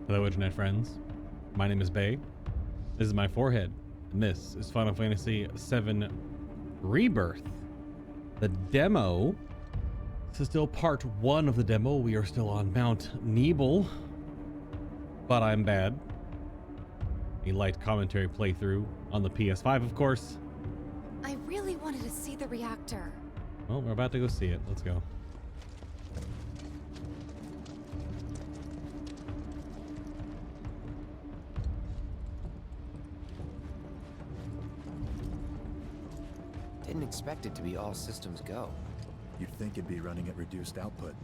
Hello internet friends, my name is Bay, this is my forehead, and this is Final Fantasy VII Rebirth. The demo, this is still part 1 of the demo, we are still on Mount Nibel, butImBad, a light commentary playthrough on the PS5 of course. I really wanted to see the reactor. Well, we're about to go see it, let's go. Didn't expect it to be all systems go. You'd think it'd be running at reduced output,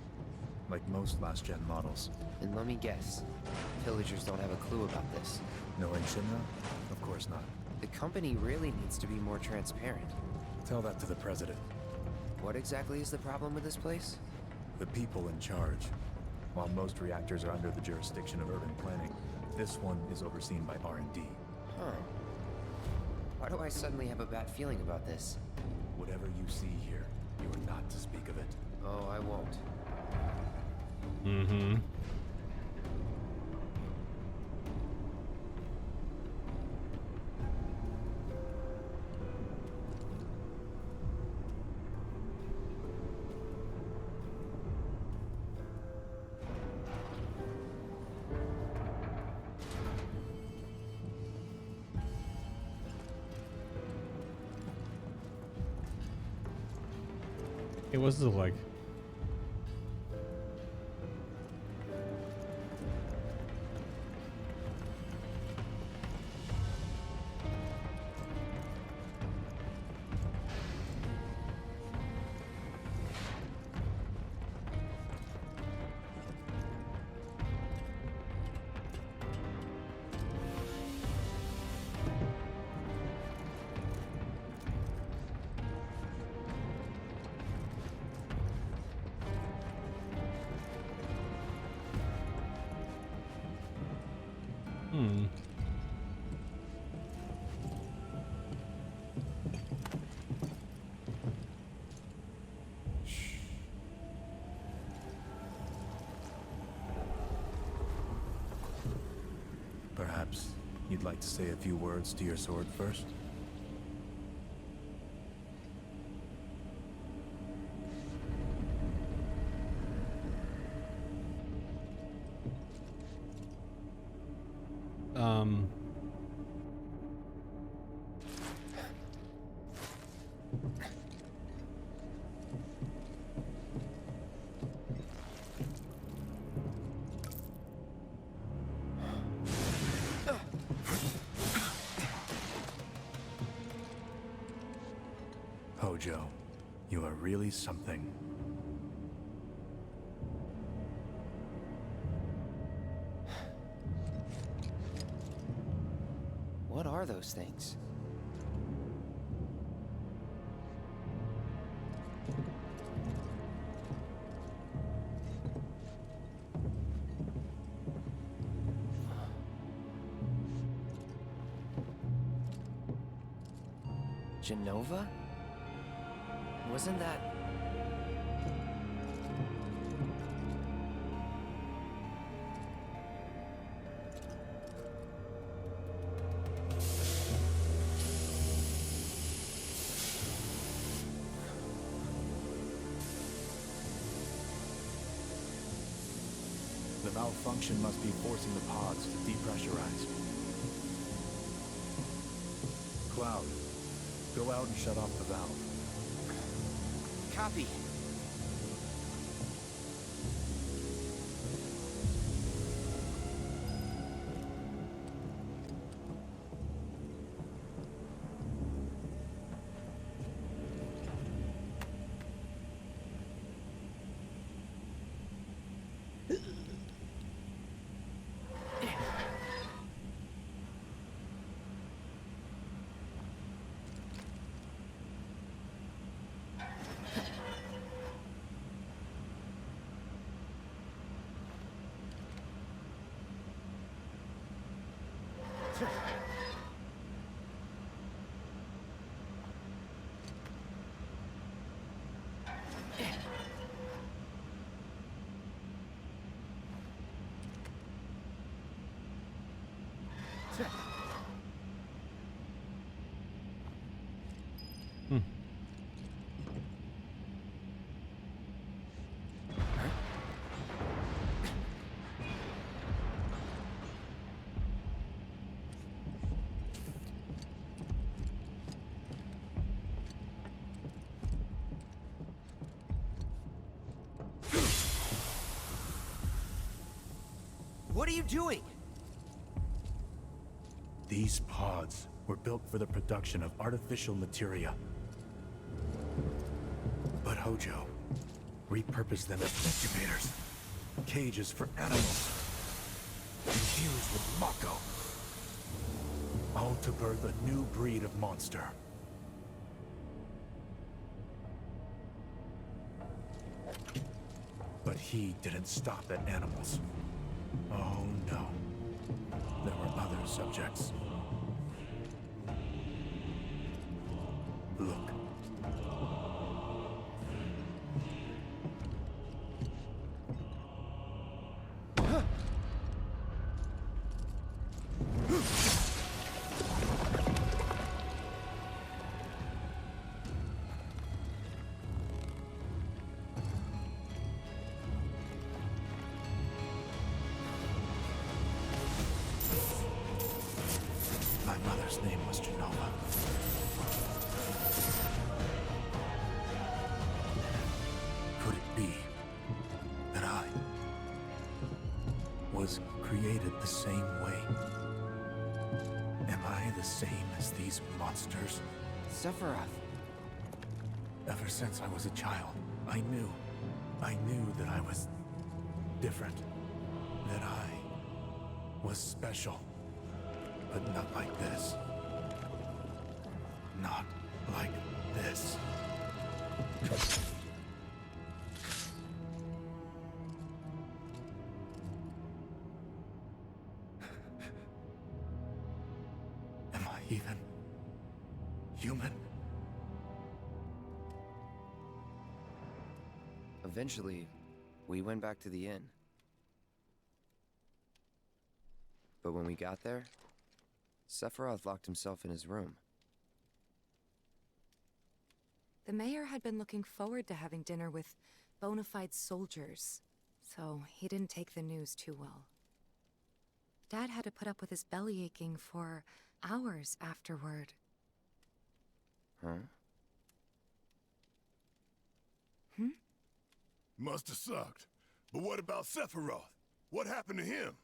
like most last-gen models. And let me guess, villagers don't have a clue about this. Knowing Shinra? Of course not. The company really needs to be more transparent. Tell that to the president. What exactly is the problem with this place? The people in charge. While most reactors are under the jurisdiction of urban planning, this one is overseen by R&D. Huh. Why do I suddenly have a bad feeling about this? Whatever you see here, you are not to speak of it. Oh, I won't. Mm-hmm. Hey, what's this like? Perhaps you'd like to say a few words to your sword first? Hojo, you are really something. What are those things? Genova? Wasn't that... The malfunction must be forcing the pods to depressurize. Cloud, go out and shut off the valve. Copy. What are you doing? These pods were built for the production of artificial materia. But Hojo repurposed them as incubators, cages for animals, infused with Mako, all to birth a new breed of monster. But he didn't stop at animals. Oh no. There were other subjects. Look. My mother's name was Genova. Could it be that I was created the same way? Am I the same as these monsters? Sephiroth. Ever since I was a child, I knew that I was different, that I was special, but not like this. Not like this. Am I even human? Eventually, we went back to the inn. But when we got there, Sephiroth locked himself in his room. The mayor had been looking forward to having dinner with bona fide soldiers, so he didn't take the news too well. Dad had to put up with his belly aching for hours afterward. Huh? Must have sucked. But what about Sephiroth? What happened to him?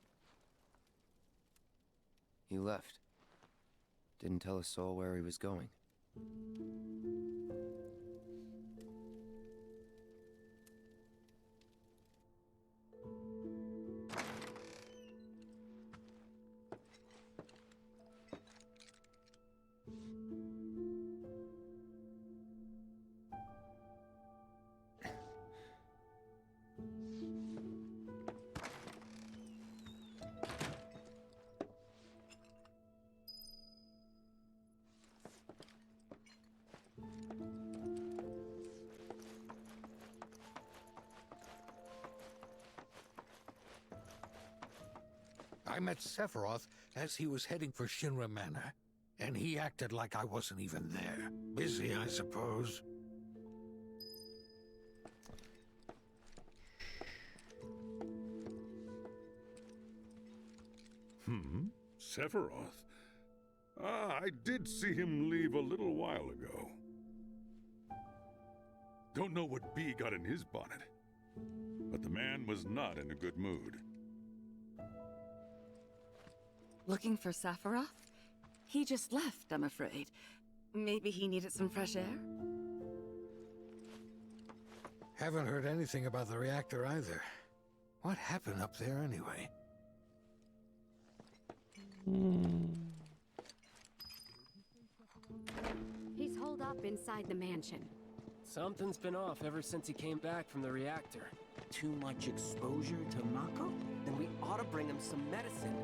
He left. Didn't tell a soul where he was going. I met Sephiroth as he was heading for Shinra Manor, and he acted like I wasn't even there. Busy, I suppose. Sephiroth? Ah, I did see him leave a little while ago. Don't know what bee got in his bonnet, but the man was not in a good mood. Looking for Sephiroth? He just left, I'm afraid. Maybe he needed some fresh air? Haven't heard anything about the reactor either. What happened up there anyway? He's holed up inside the mansion. Something's been off ever since he came back from the reactor. Too much exposure to Mako? Then we ought to bring him some medicine.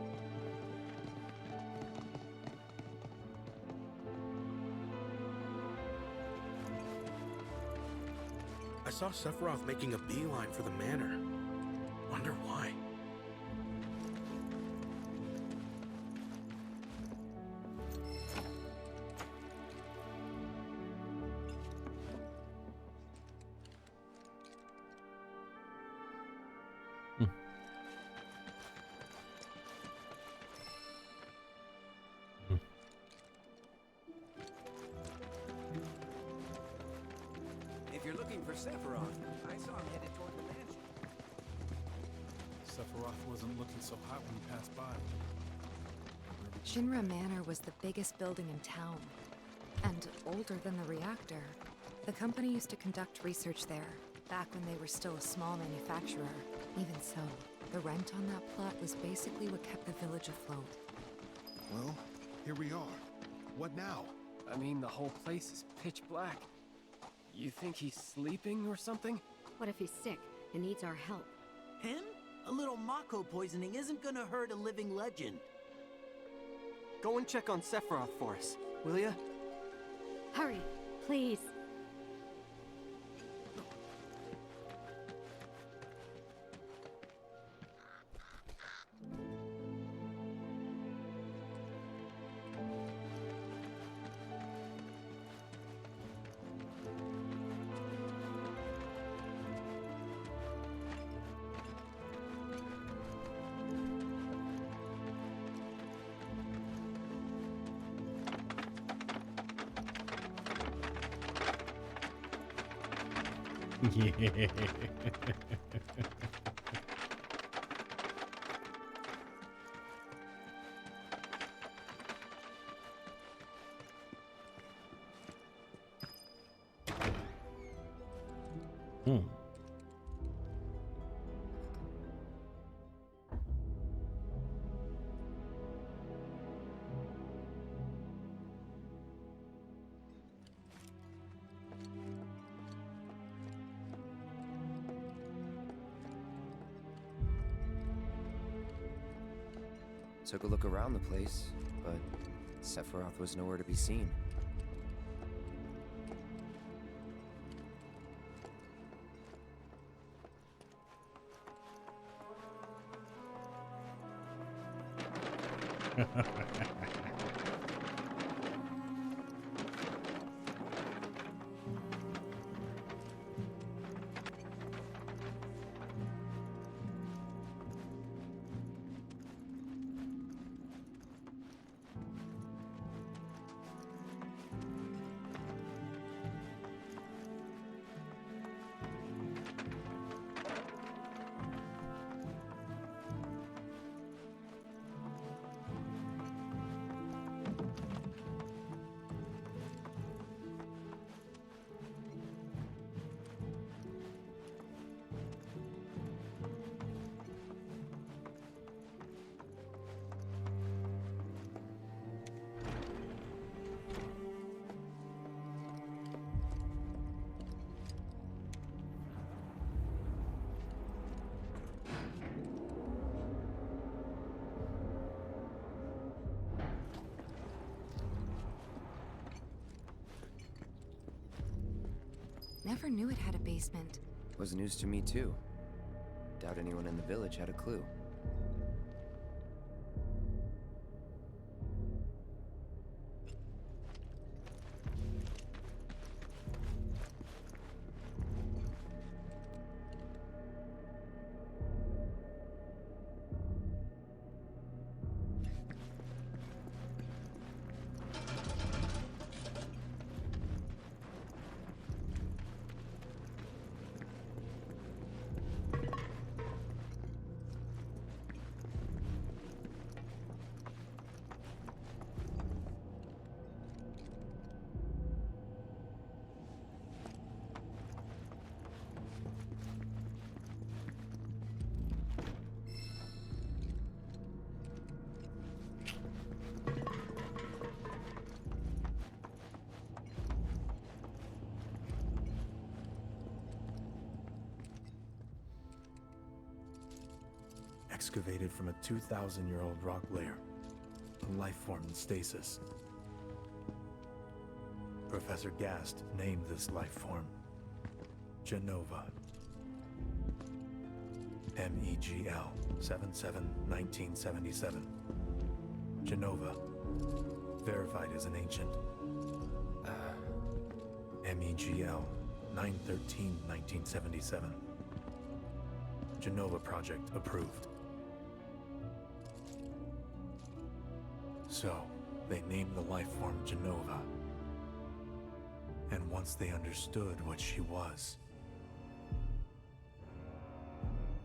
I saw Sephiroth making a beeline for the manor. Wonder why. If you're looking for Sephiroth, I saw him headed toward the mansion. Sephiroth wasn't looking so hot when he passed by. Shinra Manor was the biggest building in town, and older than the reactor. The company used to conduct research there, back when they were still a small manufacturer. Even so, the rent on that plot was basically what kept the village afloat. Well, here we are. What now? I mean, the whole place is pitch black. You think he's sleeping or something? What if he's sick and needs our help? Him? A little Mako poisoning isn't gonna hurt a living legend. Go and check on Sephiroth for us, will ya? Hurry, please. Yeah. Took a look around the place, but Sephiroth was nowhere to be seen. Never knew it had a basement. Was news to me too. Doubt anyone in the village had a clue. Excavated from a 2,000-year-old rock layer, a life form in stasis. Professor Gast named this life form Genova. MEGL 77-1977. Genova, verified as an ancient. MEGL 913-1977. Genova project approved. So, they named the life form Genova. And once they understood what she was,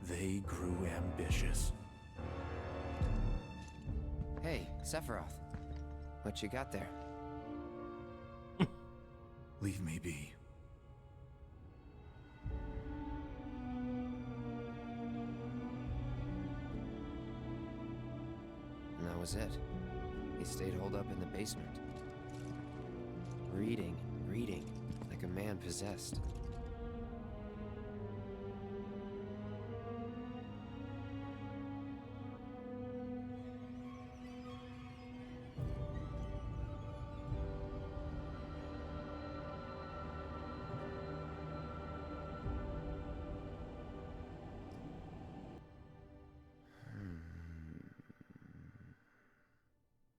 they grew ambitious. Hey, Sephiroth. What you got there? Leave me be. And that was it. He stayed holed up in the basement. Reading, like a man possessed.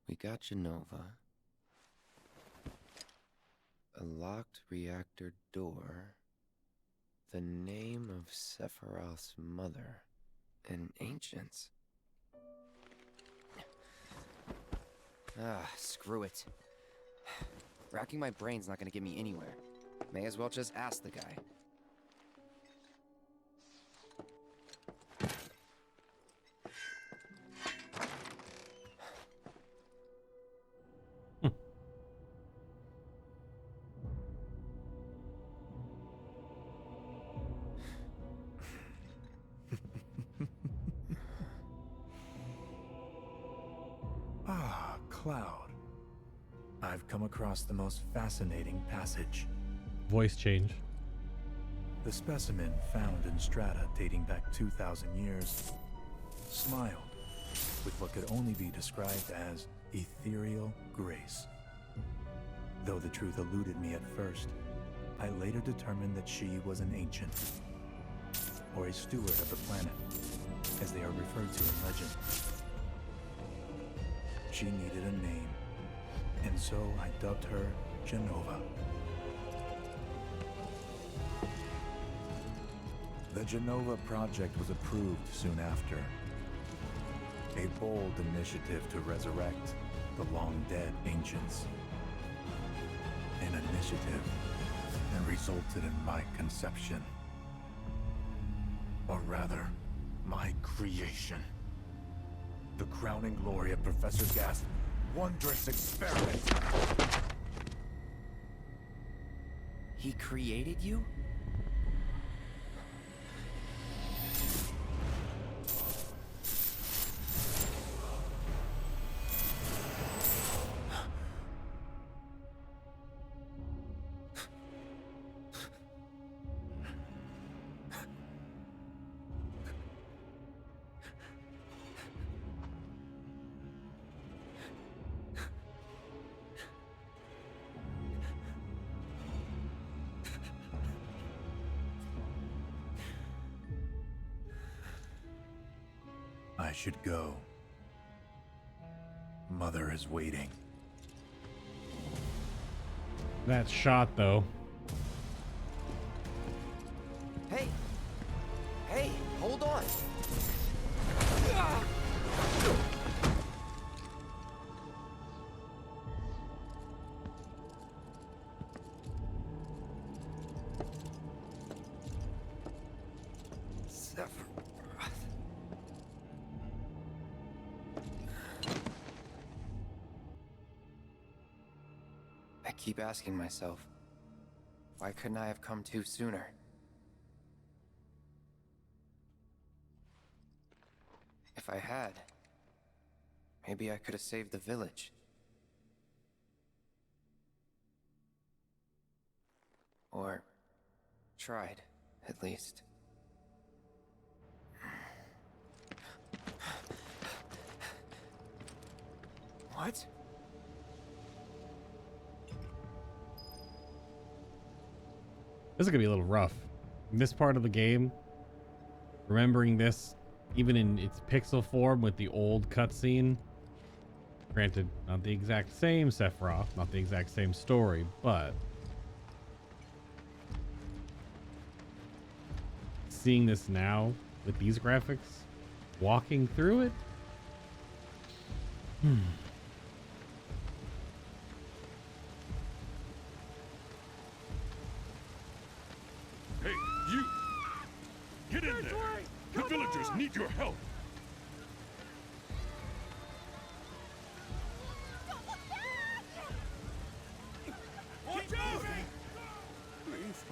We got Genova. A locked reactor door. The name of Sephiroth's mother. And ancients. Screw it. Racking my brain's not gonna get me anywhere. May as well just ask the guy. Cloud. I've come across the most fascinating passage. Voice change. The specimen found in strata dating back 2,000 years smiled with what could only be described as ethereal grace. Though the truth eluded me at first, I later determined that she was an ancient, or a steward of the planet, as they are referred to in legend. She needed a name, and so I dubbed her Genova. The Genova project was approved soon after. A bold initiative to resurrect the long-dead ancients. An initiative that resulted in my conception. Or rather, my creation. The crowning glory of Professor Gast's wondrous experiment. He created you? I should go. Mother is waiting. That shot, though. Hey! Hey, hold on! I keep asking myself, why couldn't I have come to sooner? If I had, maybe I could have saved the village. Or tried, at least. What? This is gonna be a little rough. In this part of the game, remembering this, even in its pixel form with the old cutscene. Granted, not the exact same Sephiroth, not the exact same story, but seeing this now with these graphics, walking through it. Hey, you! Get in there! The villagers need your help. Watch out! Please.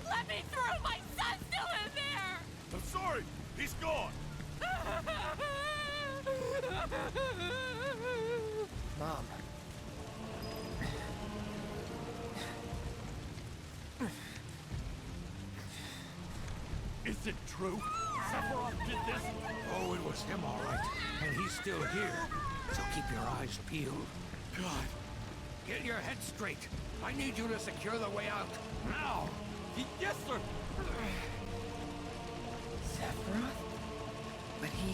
Let me through! My son's still in there! I'm sorry. He's gone. Mom. Is it true? Sephiroth did this? Oh, it was him, all right. And he's still here. So keep your eyes peeled. God. Get your head straight. I need you to secure the way out. Now! Yes, sir. Sephiroth? But he...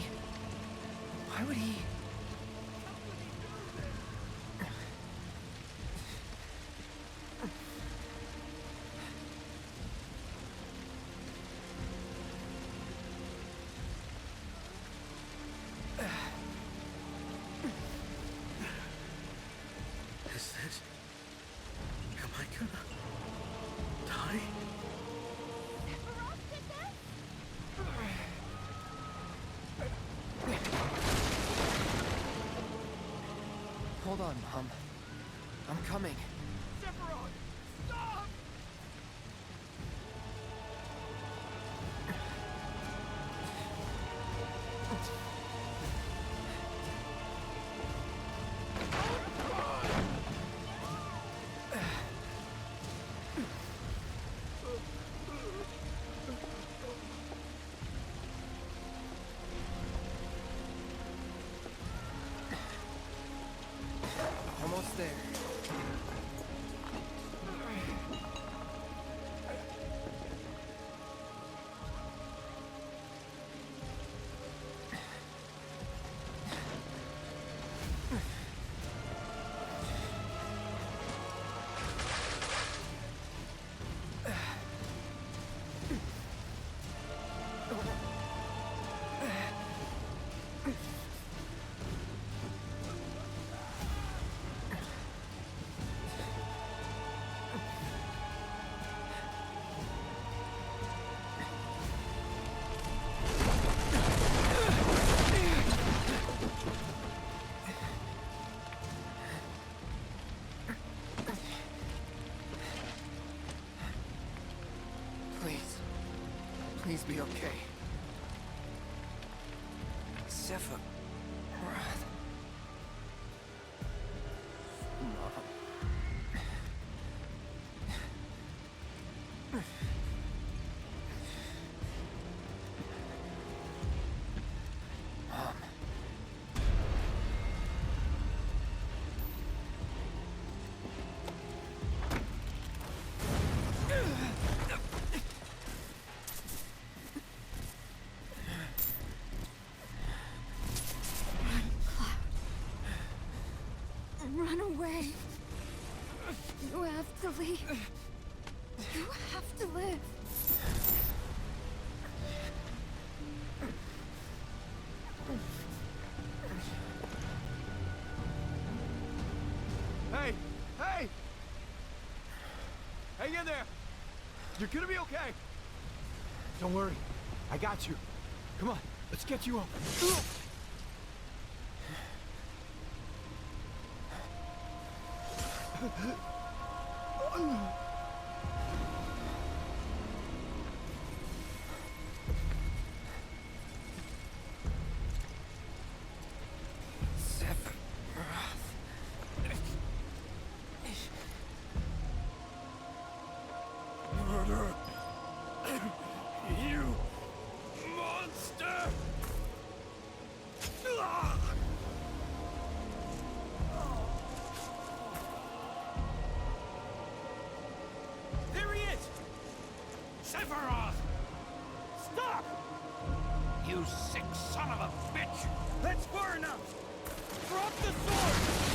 Why would he... Is this... Am I gonna... die? Hold on, Mom. I'm coming. Sephiroth! Stop! Almost there. Please be okay. Sephiroth. Mom. Mom. Run away. You have to leave. You have to live. Hey! Hey! Hang in there! You're gonna be okay! Don't worry. I got you. Come on, let's get you up. Murderer! You monster! you sick son of a bitch! That's far enough! Drop the sword!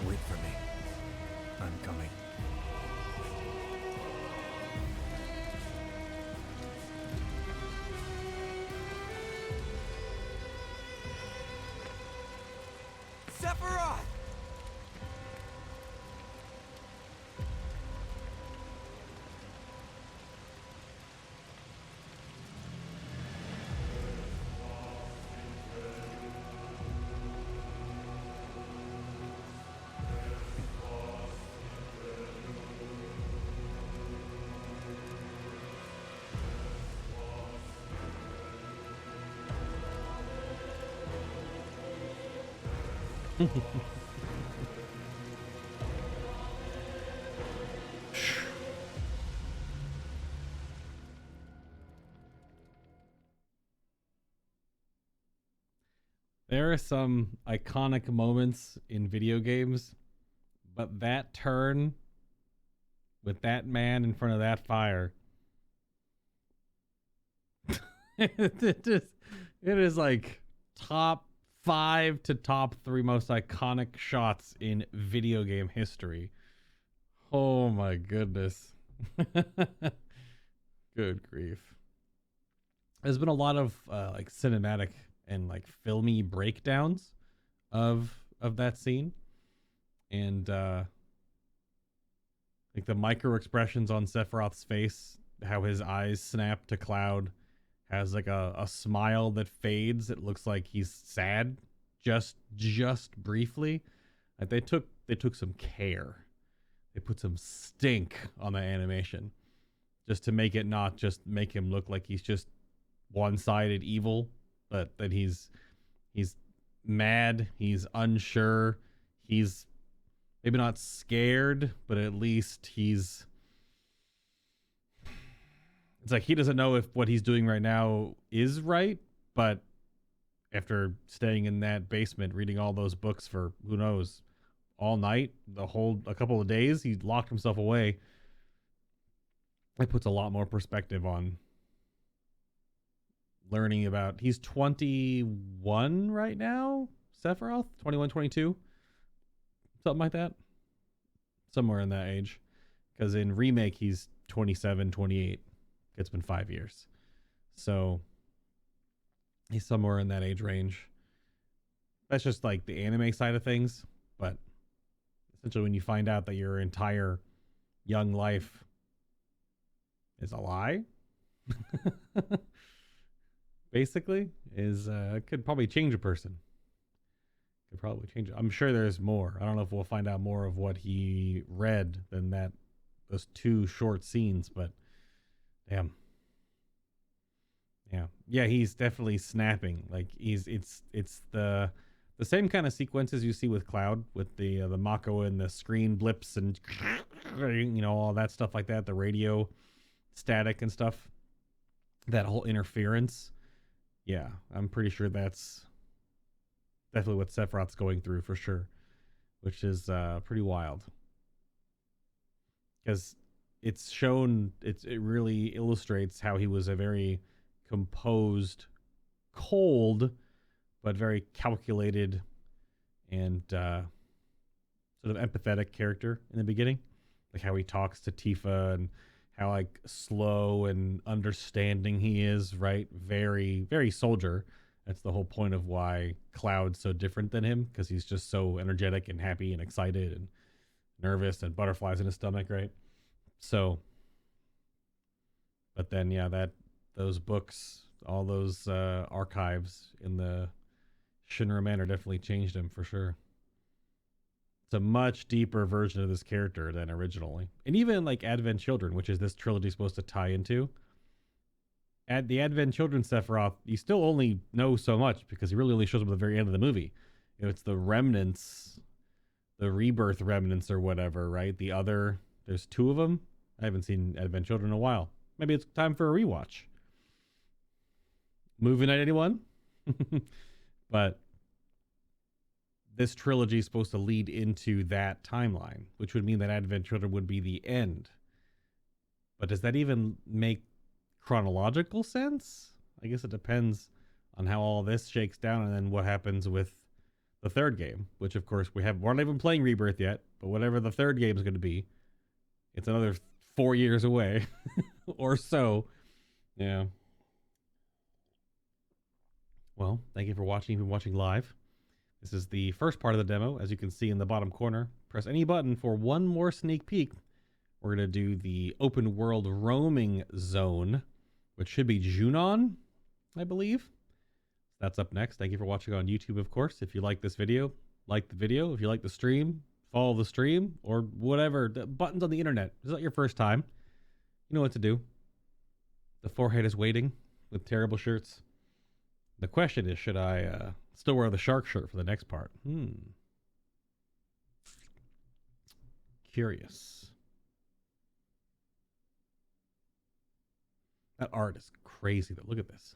Wait for me. I'm coming. Sephiroth! There are some iconic moments in video games, but that turn with that man in front of that fire, it is like top 5 to top 3 most iconic shots in video game history. Oh my goodness. Good grief. There's been a lot of like cinematic and like filmy breakdowns of that scene, and like the micro expressions on Sephiroth's face, how his eyes snap to Cloud, has like a smile that fades. It looks like he's sad just briefly. Like they took some care. They put some stink on the animation just to make it not just make him look like he's just one-sided evil, but that he's mad, he's unsure, he's maybe not scared, but at least it's like he doesn't know if what he's doing right now is right, but after staying in that basement reading all those books for who knows all night, a couple of days, he locked himself away. It puts a lot more perspective on learning about, he's 21 right now, Sephiroth, 21, 22, something like that, somewhere in that age, because in Remake he's 27, 28. It's been 5 years, so he's somewhere in that age range. That's just like the anime side of things, but essentially when you find out that your entire young life is a lie, basically, is could probably change a person. Could probably change it. I'm sure there's more. I don't know if we'll find out more of what he read than that, those 2 short scenes, but damn. Yeah, he's definitely snapping. Like it's the same kind of sequences you see with Cloud, with the Mako and the screen blips and all that stuff like that, the radio static and stuff. that whole interference. Yeah, I'm pretty sure that's definitely what Sephiroth's going through for sure, which is pretty wild. Because it's shown, it really illustrates how he was a very composed, cold, but very calculated and sort of empathetic character in the beginning. Like how he talks to Tifa and how like slow and understanding he is, right? Very, very soldier. That's the whole point of why Cloud's so different than him, because he's just so energetic and happy and excited and nervous and butterflies in his stomach, right? So, but then, yeah, those books, all those archives in the Shinra Manor definitely changed him for sure. It's a much deeper version of this character than originally. And even like Advent Children, which is this trilogy supposed to tie into. At the Advent Children Sephiroth, you still only know so much because he really only shows up at the very end of the movie. You know, it's the remnants, the rebirth remnants or whatever, right? There's 2 of them. I haven't seen Advent Children in a while. Maybe it's time for a rewatch. Movie night, anyone? But this trilogy is supposed to lead into that timeline, which would mean that Advent Children would be the end. But does that even make chronological sense? I guess it depends on how all this shakes down and then what happens with the 3rd game, which of course we're not even playing Rebirth yet, but whatever the 3rd game is going to be, it's another 4 years away or so. Yeah. Well, thank you for watching. You've been watching live. This is the first part of the demo. As you can see in the bottom corner, press any button for one more sneak peek. We're going to do the open world roaming zone, which should be Junon, I believe. That's up next. Thank you for watching on YouTube, of course. If you like this video, like the video. If you like the stream, follow the stream, or whatever. The buttons on the internet. Is that your first time? You know what to do. The forehead is waiting with terrible shirts. The question is, should I still wear the shark shirt for the next part? Curious. That art is crazy, though. Look at this.